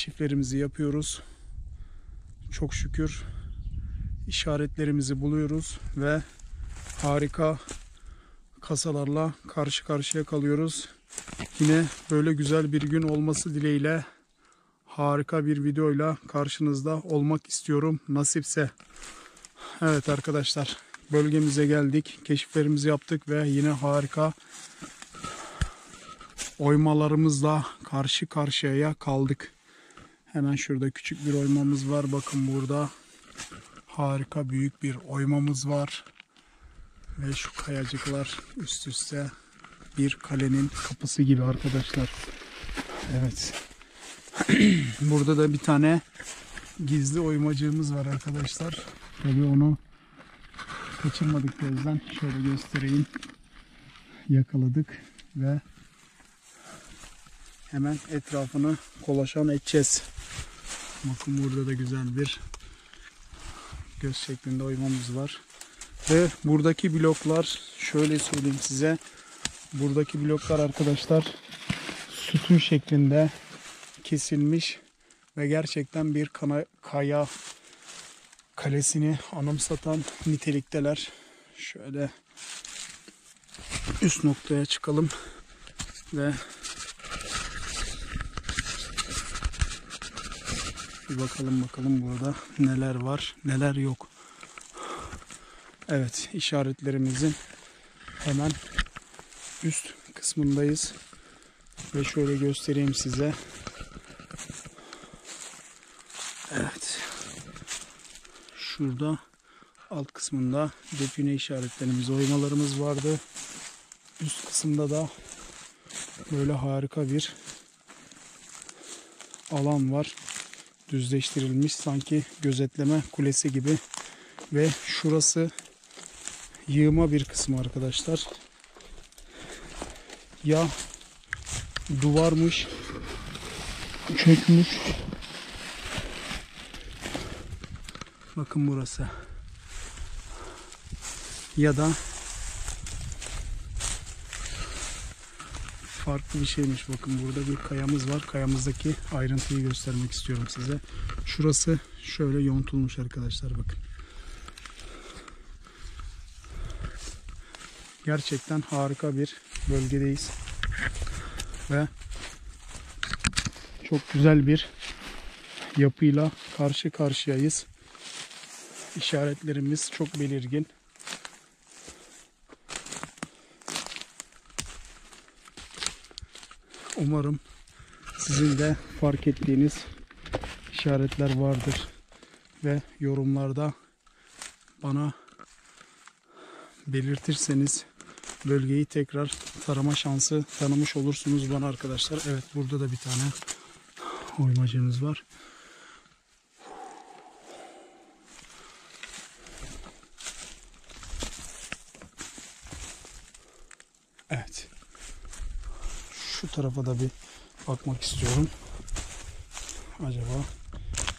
keşiflerimizi yapıyoruz. Çok şükür işaretlerimizi buluyoruz ve harika kasalarla karşı karşıya kalıyoruz. Yine böyle güzel bir gün olması dileğiyle harika bir videoyla karşınızda olmak istiyorum nasipse. Evet arkadaşlar, bölgemize geldik, keşiflerimizi yaptık ve yine harika oymalarımızla karşı karşıya kaldık. Hemen şurada küçük bir oymamız var. Bakın burada harika büyük bir oymamız var. Ve şu kayacıklar üst üste bir kalenin kapısı gibi arkadaşlar. Evet. Burada da bir tane gizli oymacığımız var arkadaşlar. Tabii onu kaçırmadık gözden. Şöyle göstereyim. Yakaladık ve hemen etrafını kolaçan edeceğiz. Bakın burada da güzel bir göz şeklinde oymamız var. Ve buradaki bloklar, şöyle söyleyeyim size. Buradaki bloklar arkadaşlar sütun şeklinde kesilmiş ve gerçekten bir kaya kalesini anımsatan nitelikteler. Şöyle üst noktaya çıkalım ve bir bakalım burada neler var neler yok. Evet, işaretlerimizin hemen üst kısmındayız ve şöyle göstereyim size. Evet, şurada alt kısmında define işaretlerimiz, oymalarımız vardı. Üst kısımda da böyle harika bir alan var. Düzleştirilmiş, sanki gözetleme kulesi gibi. Ve şurası yığma bir kısmı arkadaşlar. Ya duvarmış, çökmüş. Bakın burası. Ya da farklı bir şeymiş. Bakın burada bir kayamız var. Kayamızdaki ayrıntıyı göstermek istiyorum size. Şurası şöyle yontulmuş arkadaşlar, bakın. Gerçekten harika bir bölgedeyiz. Ve çok güzel bir yapıyla karşı karşıyayız. İşaretlerimiz çok belirgin. Umarım sizin de fark ettiğiniz işaretler vardır ve yorumlarda bana belirtirseniz bölgeyi tekrar tarama şansı tanımış olursunuz bana arkadaşlar. Evet, burada da bir tane oymacımız var. Evet. Şu tarafa da bir bakmak istiyorum. Acaba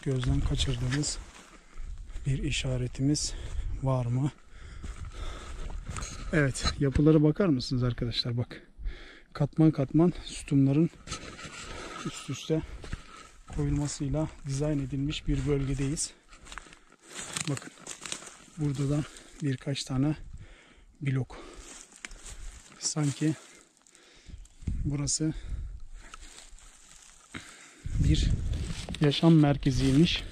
gözden kaçırdığımız bir işaretimiz var mı? Evet, yapılara bakar mısınız arkadaşlar? Bak. Katman katman sütunların üst üste koyulmasıyla dizayn edilmiş bir bölgedeyiz. Bakın. Burada da birkaç tane blok. Sanki burası bir yaşam merkeziymiş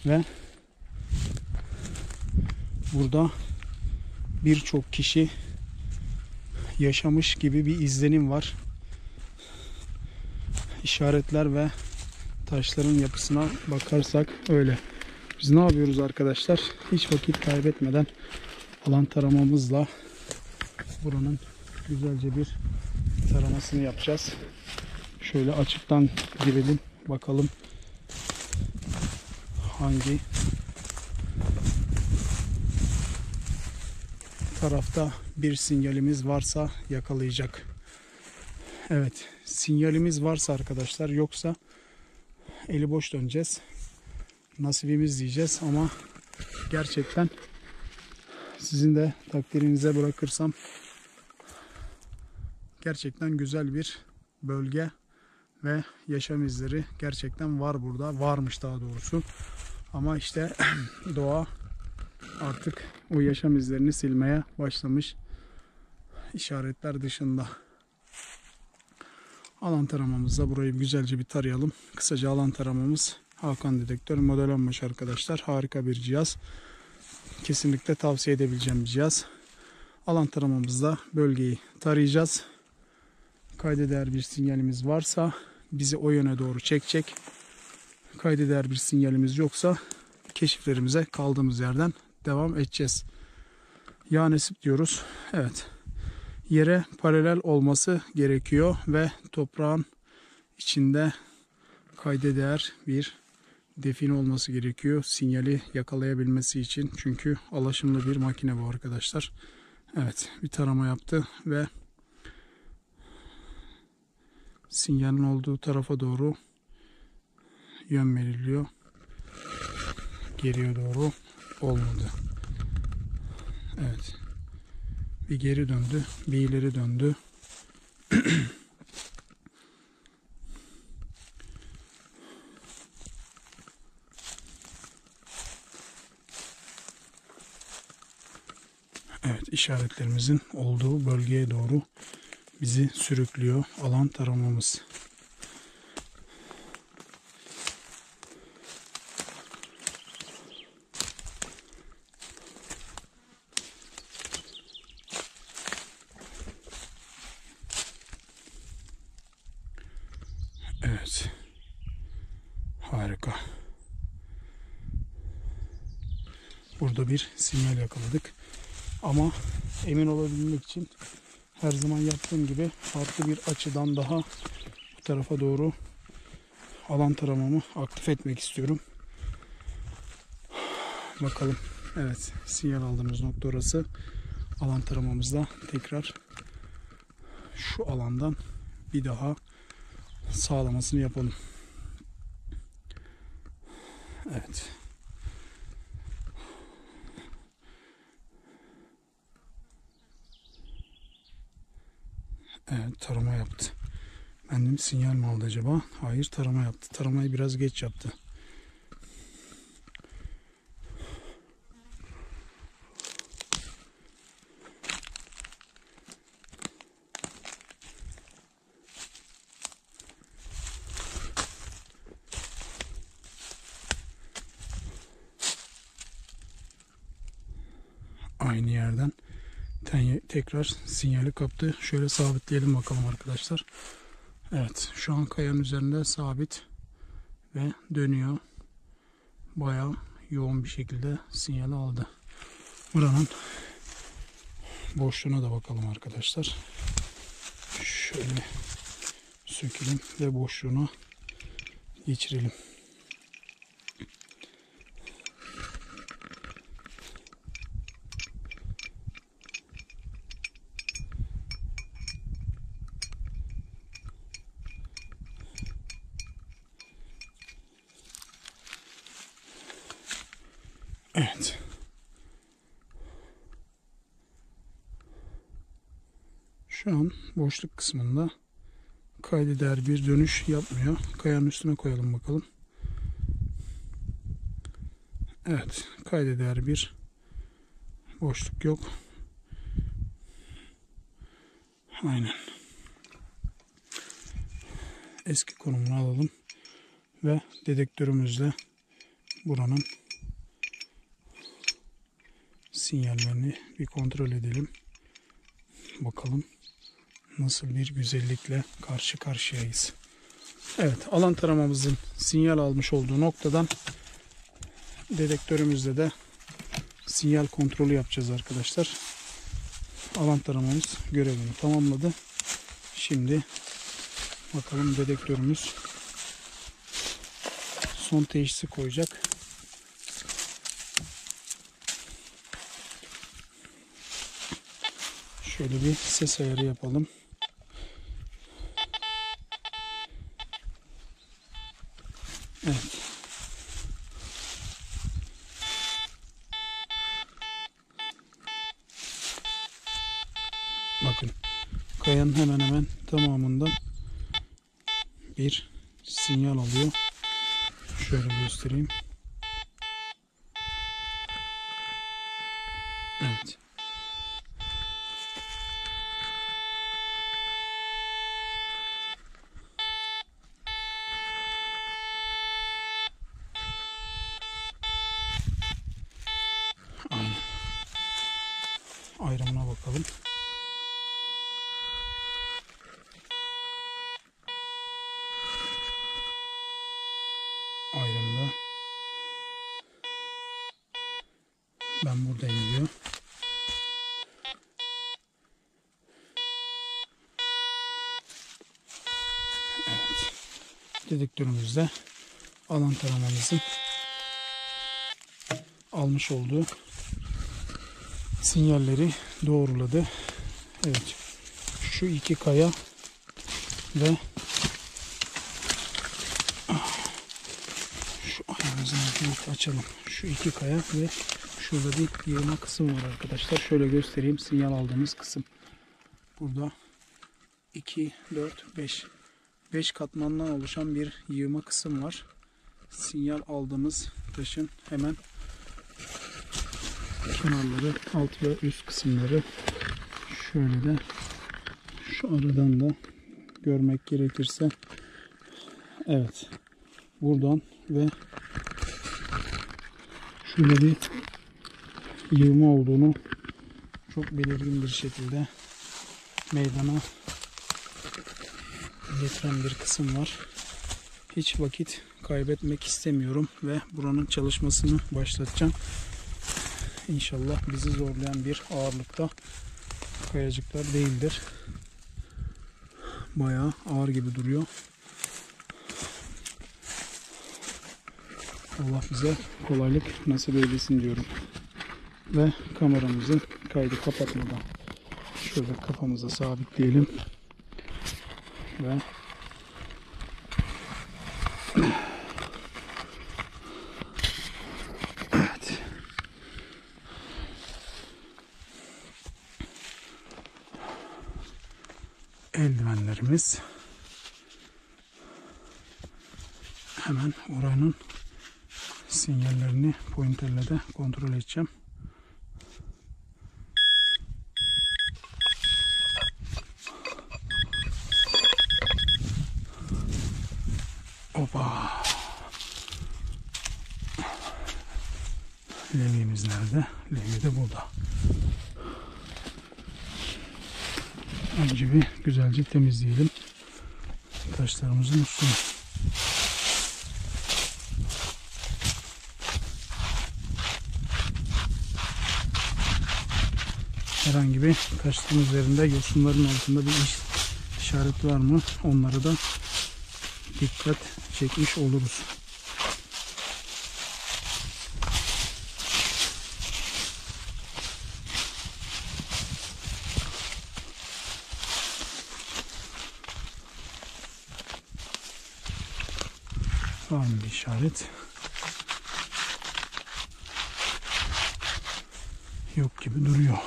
ve burada birçok kişi yaşamış gibi bir izlenim var. İşaretler ve taşların yapısına bakarsak öyle. Biz ne yapıyoruz arkadaşlar? Hiç vakit kaybetmeden alan taramamızla buranın güzelce bir taramasını yapacağız. Şöyle açıktan girelim. Bakalım hangi tarafta bir sinyalimiz varsa yakalayacak. Evet, sinyalimiz varsa arkadaşlar, yoksa eli boş döneceğiz. Nasibimiz diyeceğiz ama gerçekten sizin de takdirinize bırakırsam gerçekten güzel bir bölge. ve yaşam izleri gerçekten var burada. Varmış daha doğrusu. Ama işte doğa artık o yaşam izlerini silmeye başlamış. İşaretler dışında. Alan taramamızda burayı güzelce bir tarayalım. Kısaca alan taramamız Hakan Dedektör model 15 arkadaşlar. Harika bir cihaz. Kesinlikle tavsiye edebileceğim bir cihaz. Alan taramamızda bölgeyi tarayacağız. Kayda değer bir sinyalimiz varsa bizi o yöne doğru çekecek. Kayda değer bir sinyalimiz yoksa keşiflerimize kaldığımız yerden devam edeceğiz. Ya nasip diyoruz. Evet. Yere paralel olması gerekiyor ve toprağın içinde kayda değer bir define olması gerekiyor. Sinyali yakalayabilmesi için. Çünkü alaşımlı bir makine bu arkadaşlar. Evet, bir tarama yaptı ve sinyalin olduğu tarafa doğru yön veriliyor. Geriye doğru olmadı. Evet. Bir geri döndü, bir ileri döndü. Evet, işaretlerimizin olduğu bölgeye doğru bizi sürüklüyor alan taramamız. Evet. Harika. Burada bir sinyal yakaladık. Ama emin olabilmek için her zaman yaptığım gibi farklı bir açıdan daha bu tarafa doğru alan taramamı aktif etmek istiyorum. Bakalım. Evet, sinyal aldığımız nokta orası. Alan taramamızda tekrar şu alandan bir daha sağlamasını yapalım. Evet. Evet, tarama yaptı. Ben dedim sinyal mi aldı acaba? Hayır, tarama yaptı. Taramayı biraz geç yaptı. Aynı yerden tekrar sinyali kaptı. Şöyle sabitleyelim bakalım arkadaşlar. Evet, şu an kayanın üzerinde sabit ve dönüyor. Bayağı yoğun bir şekilde sinyali aldı. Buranın boşluğuna da bakalım arkadaşlar. Şöyle sökelim ve boşluğuna geçirelim. Evet. Şu an boşluk kısmında kayda değer bir dönüş yapmıyor. Kayanın üstüne koyalım bakalım. Evet, kayda değer bir boşluk yok. Aynen. Eski konumunu alalım ve dedektörümüzle buranın sinyallerini bir kontrol edelim. Bakalım nasıl bir güzellikle karşı karşıyayız. Evet, alan taramamızın sinyal almış olduğu noktadan dedektörümüzle de sinyal kontrolü yapacağız arkadaşlar. Alan taramamız görevini tamamladı. Şimdi bakalım dedektörümüz son teşhisi koyacak. Şöyle bir ses ayarı yapalım. Evet. Bakın, kayanın hemen hemen tamamından bir sinyal alıyor. Şöyle göstereyim. Evet. Aynen. Ayrımına bakalım. Ayrımda. Ben buradayım diyor. Evet. Dedektörümüzde alan taramamızın almış olduğu sinyalleri doğruladı. Evet. Şu iki kaya ve şu ayağımızın altını açalım. Şu iki kaya ve şurada bir yığma kısım var arkadaşlar. Şöyle göstereyim. Sinyal aldığımız kısım. Burada 2, 4, 5. 5 katmandan oluşan bir yığma kısım var. Sinyal aldığımız taşın hemen kenarları, alt ve üst kısımları. Şöyle de şu aradan da görmek gerekirse, evet, buradan ve şöyle bir yığma olduğunu çok belirgin bir şekilde meydana getiren bir kısım var. Hiç vakit kaybetmek istemiyorum ve buranın çalışmasını başlatacağım. İnşallah bizi zorlayan bir ağırlıkta kayacıklar değildir. Bayağı ağır gibi duruyor. Allah bize kolaylık nasip eylesin diyorum. Ve kameramızı kaydı kapatmadan şöyle kafamıza sabitleyelim. Ve evet. Eldivenlerimiz. Hemen oranın sinyallerini pointerle de kontrol edeceğim. Opa. Levyemiz nerede? Levye de burada. Önce bir güzelce temizleyelim taşlarımızın üstünü. Herhangi bir taşların üzerinde, yosunların altında bir işaret var mı? Onlara da dikkat çekmiş oluruz. Var mı bir işaret? Yok gibi duruyor.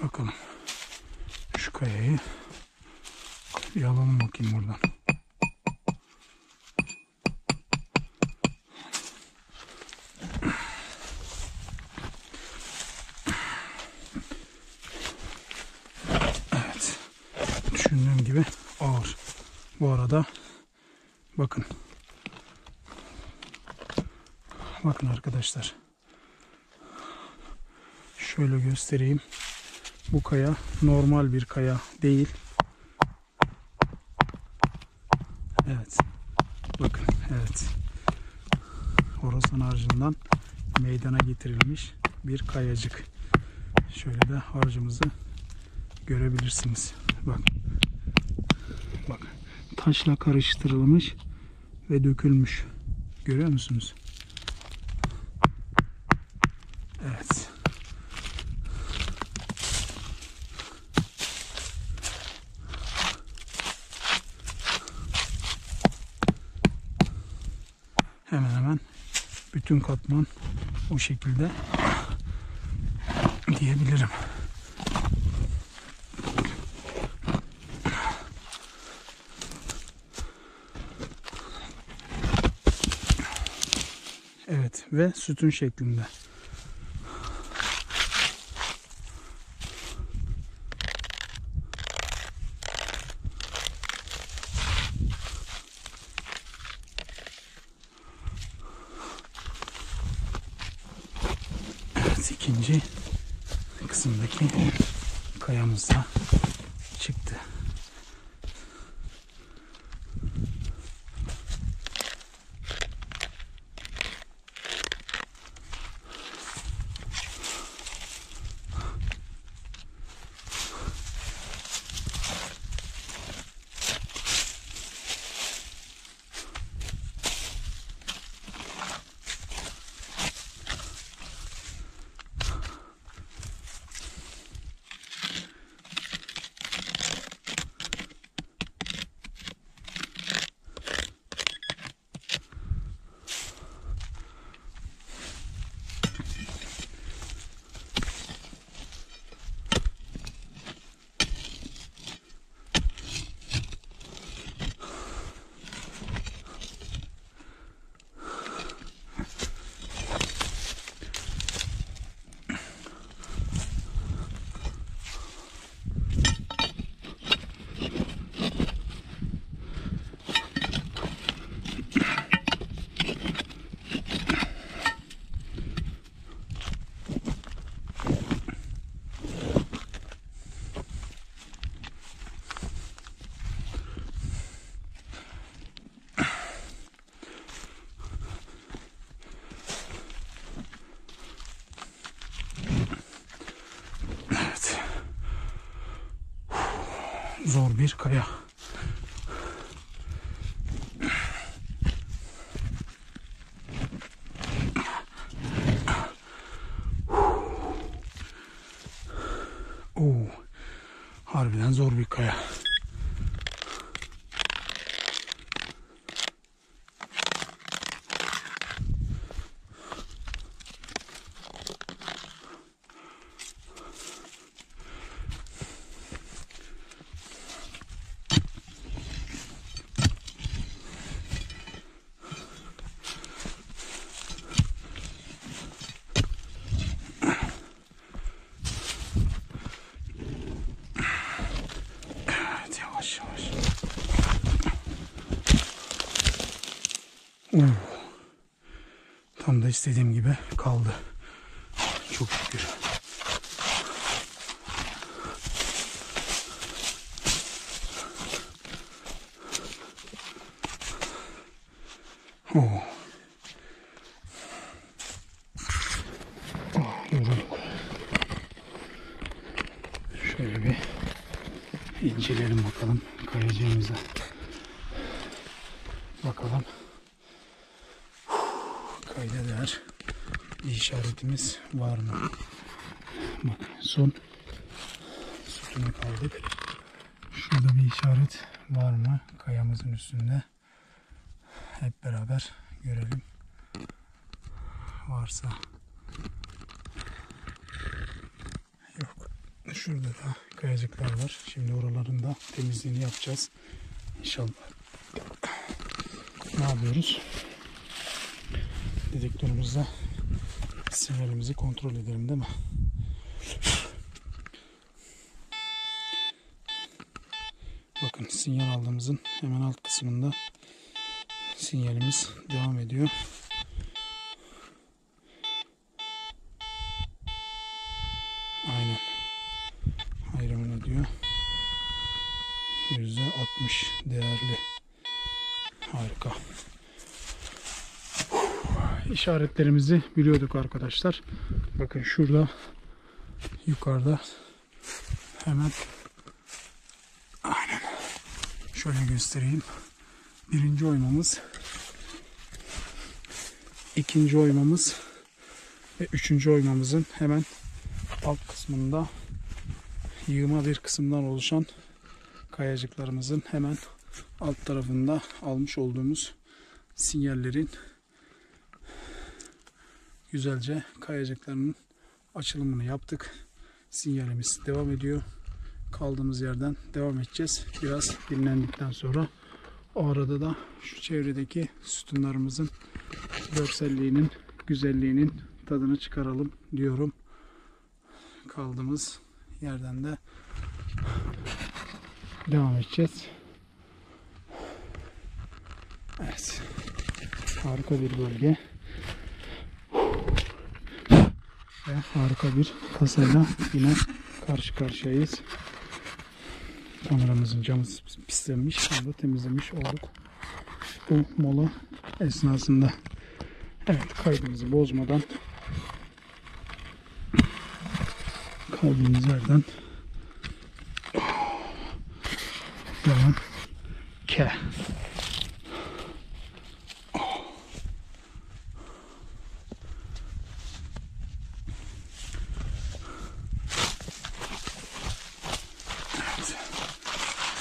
Bakalım. Şu kayayı bir alalım bakayım buradan. Evet. Düşündüğüm gibi ağır. Bu arada bakın. Bakın arkadaşlar. Şöyle göstereyim. Bu kaya normal bir kaya değil. Evet. Bakın. Evet. Horasan harcından meydana getirilmiş bir kayacık. Şöyle de harcımızı görebilirsiniz. Bak. Bak. Taşla karıştırılmış ve dökülmüş. Görüyor musunuz? Evet. bütün katman o şekilde diyebilirim. Evet ve sütun şeklinde. Evet, ikinci kısımdaki kayamız da çıktı. Zor bir kaya. Harbiden zor bir kaya. Tam da istediğim gibi kaldı. Çok şükür. Yorulduk. Şöyle bir inceleyelim bakalım kayacağımıza. Bakalım. Kayda değer bir işaretimiz var mı? Bak, son sütuna kaldık. Şurada bir işaret var mı kayamızın üstünde? Hep beraber görelim. Varsa. Yok. Şurada da kayacıklar var. Şimdi oraların da temizliğini yapacağız. İnşallah. Ne yapıyoruz? Dedektörümüzle sinyalimizi kontrol edelim, değil mi? Bakın, sinyal aldığımızın hemen alt kısmında sinyalimiz devam ediyor. Aynen. Ayrımını diyor. %60 değerli. Harika. İşaretlerimizi biliyorduk arkadaşlar. Bakın şurada yukarıda hemen, aynen şöyle göstereyim. Birinci oymamız, ikinci oymamız ve üçüncü oymamızın hemen alt kısmında yığma bir kısımdan oluşan kayacıklarımızın hemen alt tarafında almış olduğumuz sinyallerin güzelce kayacaklarının açılımını yaptık. Sinyalimiz devam ediyor. Kaldığımız yerden devam edeceğiz. Biraz dinlendikten sonra o arada da şu çevredeki sütunlarımızın görselliğinin, güzelliğinin tadını çıkaralım diyorum. Kaldığımız yerden de devam edeceğiz. Evet. Harika bir bölge. Ve harika bir kasayla yine karşı karşıyayız. Kameramızın camı pislenmiş. Onu da temizlemiş olduk bu mola esnasında. Evet, kaydımızı bozmadan kaldığımız yerden devam ke.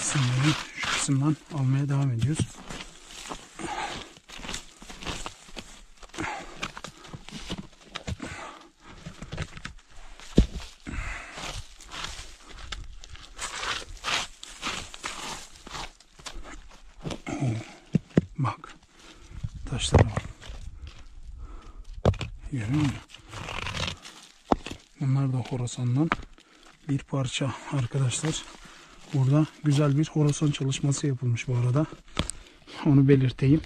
Sinyali şu kısımdan almaya devam ediyoruz. Bak, taşlara bak. Görüyor musun? Bunlar da Horasan'dan bir parça arkadaşlar. Burada güzel bir Horasan çalışması yapılmış bu arada. Onu belirteyim.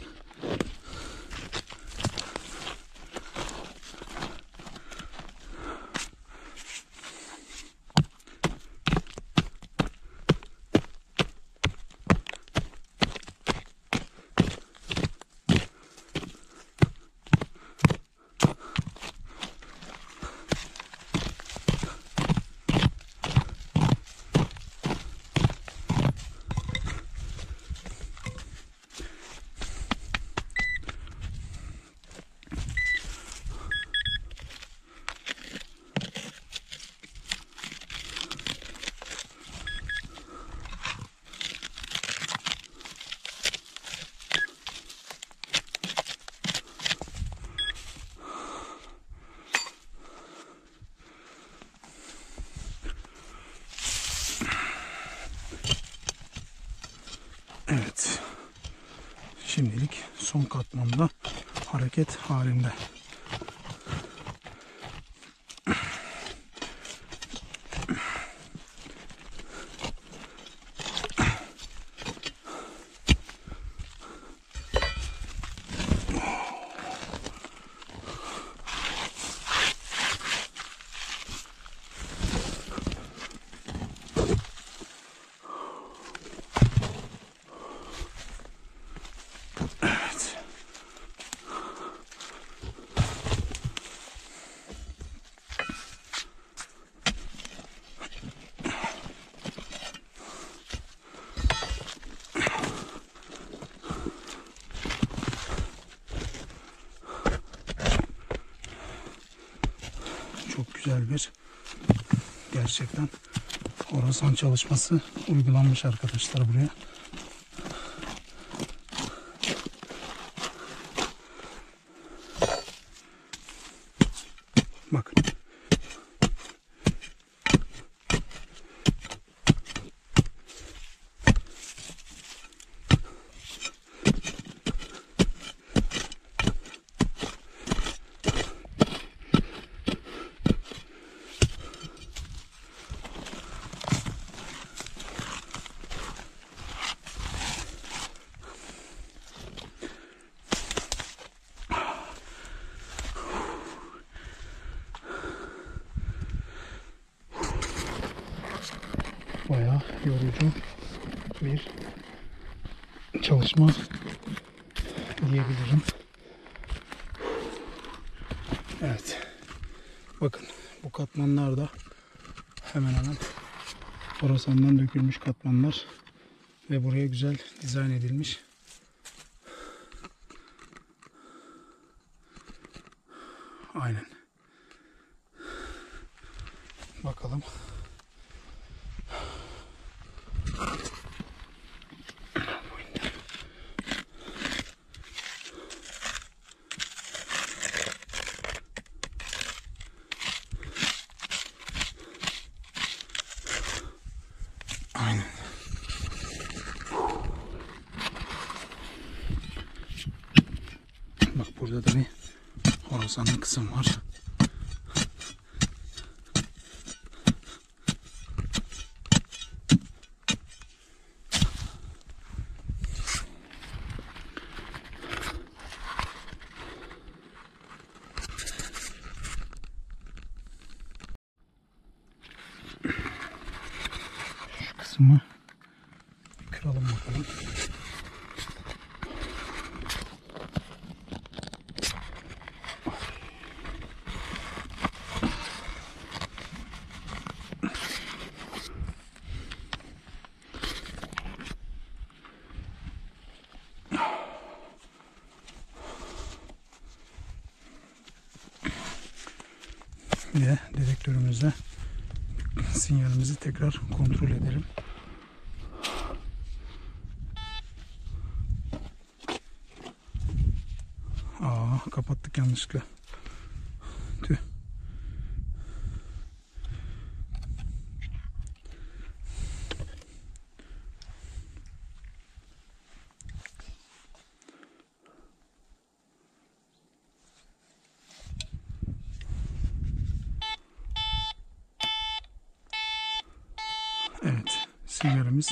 Evet. Şimdilik son katmanda hareket halinde. Çok güzel bir, gerçekten Horasan çalışması uygulanmış arkadaşlar buraya. Bakın. Bayağı yorucu bir çalışma diyebilirim. Evet. Bakın bu katmanlar da hemen hemen Horasan'dan dökülmüş katmanlar ve buraya güzel dizayn edilmiş. Aynen. Bakalım. burada da bir horasanlı kısım var. Şu kısmı kıralım bakalım. Ve dedektörümüzle sinyalimizi tekrar kontrol edelim. Kapattık yanlışlıkla. Tüh. Evet, sinyalimiz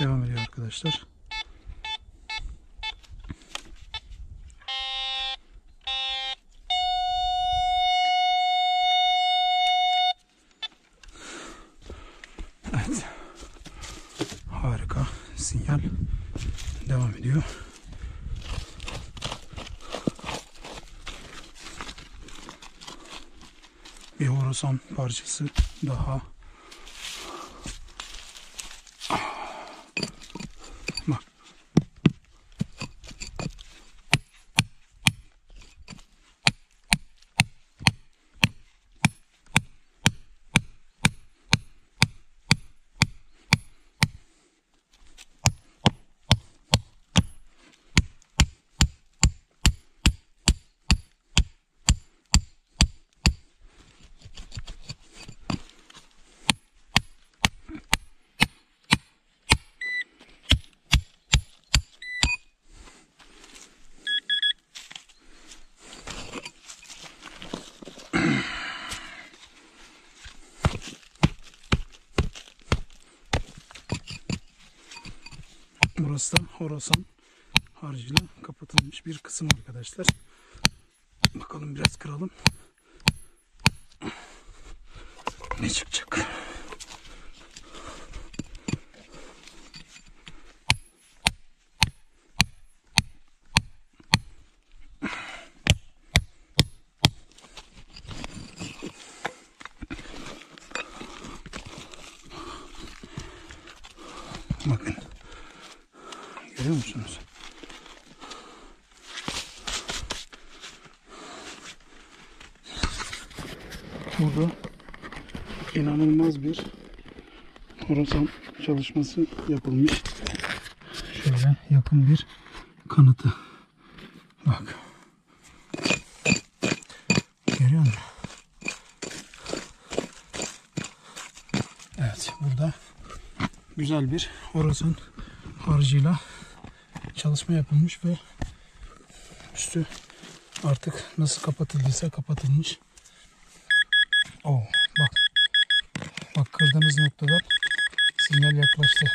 devam ediyor arkadaşlar. Evet, harika, sinyal devam ediyor. Bir horasan parçası daha. Bak. Burası da horasan harcıyla kapatılmış bir kısım arkadaşlar. Bakalım biraz kıralım. Ne çıkacak? Bakın. Görüyor musunuz? Burada inanılmaz bir horasan çalışması yapılmış. Şöyle yakın bir kanıtı. Bak. Görüyor musun? Evet, burada güzel bir horasan harcıyla çalışma yapılmış ve üstü artık nasıl kapatıldıysa kapatılmış. Bak. Bak, kırdığımız noktadan sinyal yaklaştı.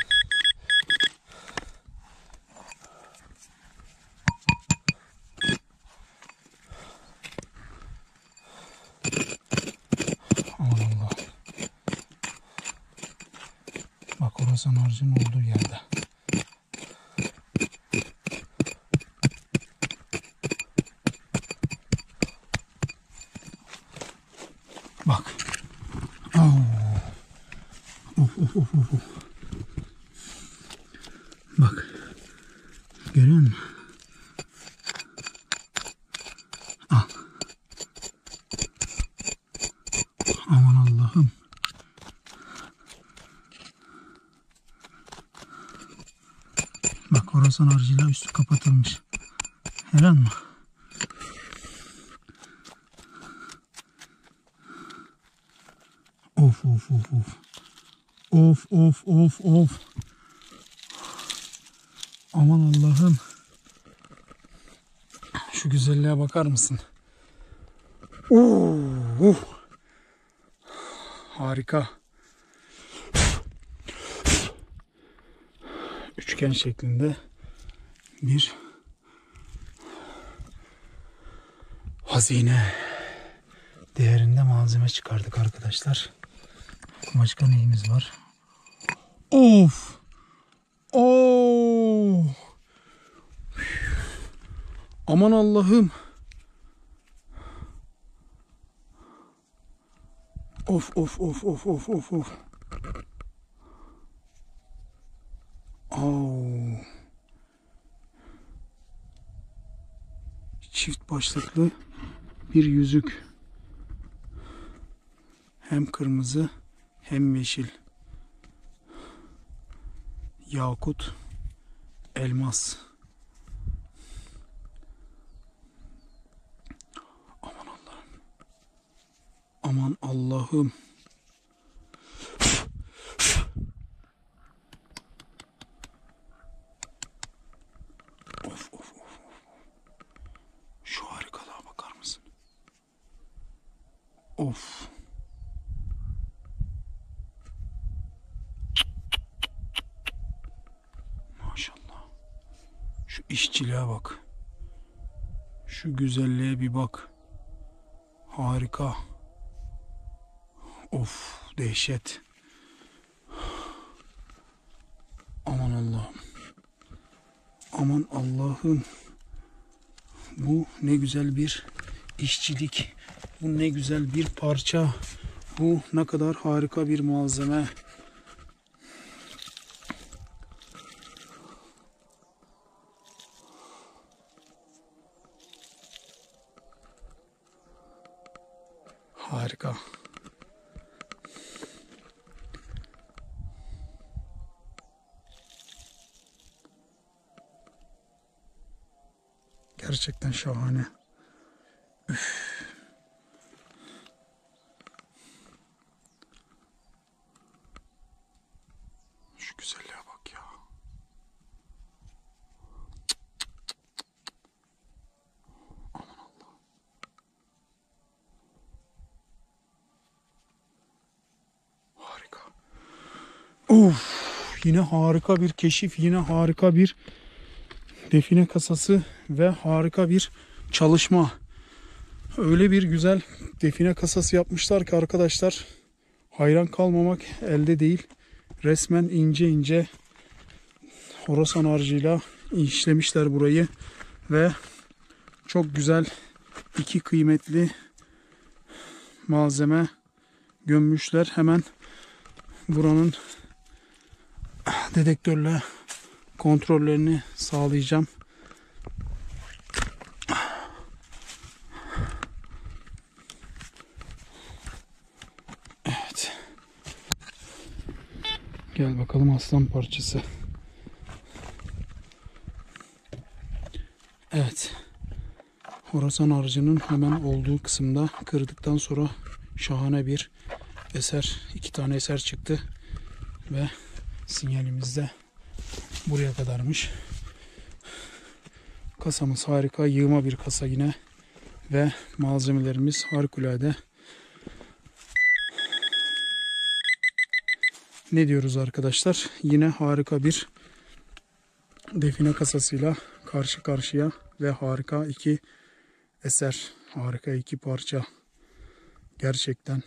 Aman Allah. Bak, horasan harcının olduğu yerde. Bak. Of. Bak. Görüyor musun? Al. Aman Allah'ım. Bak, horasan harcıyla üstü kapatılmış. Helal mi? Of. Of. Aman Allah'ım. Şu güzelliğe bakar mısın? Oo, harika. Üçgen şeklinde bir hazine değerinde malzeme çıkardık arkadaşlar. Başka neyimiz var? Of! Oo! Aman Allah'ım! Of of of of of of of. Oo. Çift başlıklı bir yüzük. Hem kırmızı hem yeşil. Yakut, elmas. Aman Allah'ım. Aman Allah'ım. Of of of. Şu harikalığa bakar mısın? Of. Maşallah. Şu işçiliğe bak. Şu güzelliğe bir bak. Harika. Of, dehşet. Aman Allah'ım. Aman Allah'ım. Bu ne güzel bir işçilik. Bu ne güzel bir parça. Bu ne kadar harika bir malzeme. Harika. Gerçekten şahane. Üf. Şu güzelliğe bak ya. Aman Allah. Harika. Of, yine harika bir keşif, yine harika bir define kasası ve harika bir çalışma. Öyle bir güzel define kasası yapmışlar ki arkadaşlar, hayran kalmamak elde değil. Resmen ince ince Horasan harcıyla işlemişler burayı ve çok güzel iki kıymetli malzeme gömmüşler. Hemen buranın dedektörle kontrollerini sağlayacağım. Evet. Gel bakalım aslan parçası. Evet. Horasan harcının hemen olduğu kısımda kırdıktan sonra şahane bir eser, 2 tane eser çıktı ve sinyalimiz de buraya kadarmış. Kasamız harika, yığma bir kasa yine ve malzemelerimiz harikulade. Ne diyoruz arkadaşlar? Yine harika bir define kasasıyla karşı karşıya ve harika 2 eser, harika 2 parça. Gerçekten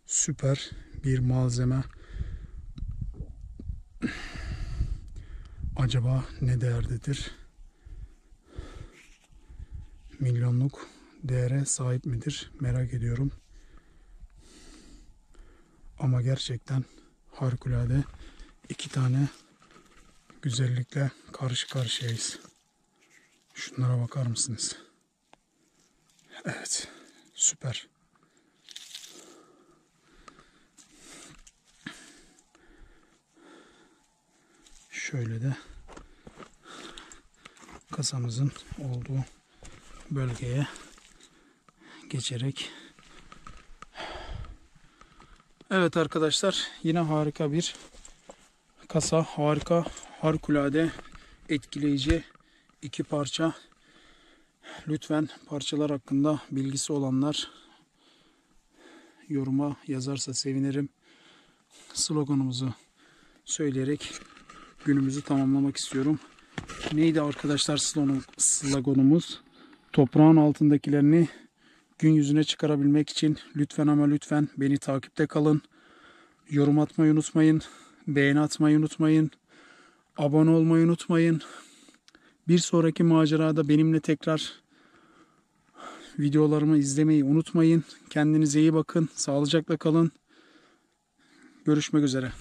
süper bir malzeme. Acaba ne değerdedir? Milyonluk değere sahip midir? Merak ediyorum. Ama gerçekten harikulade 2 tane güzellikle karşı karşıyayız. Şunlara bakar mısınız? Evet, süper. Şöyle de kasamızın olduğu bölgeye geçerek. Evet arkadaşlar, yine harika bir kasa, harika, harikulade, etkileyici 2 parça Lütfen parçalar hakkında bilgisi olanlar yoruma yazarsa sevinirim. Sloganımızı söyleyerek günümüzü tamamlamak istiyorum. Neydi arkadaşlar sloganımız? Toprağın altındakilerini gün yüzüne çıkarabilmek için lütfen ama lütfen beni takipte kalın. Yorum atmayı unutmayın. Beğeni atmayı unutmayın. Abone olmayı unutmayın. Bir sonraki macerada benimle tekrar videolarımı izlemeyi unutmayın. Kendinize iyi bakın. Sağlıcakla kalın. Görüşmek üzere.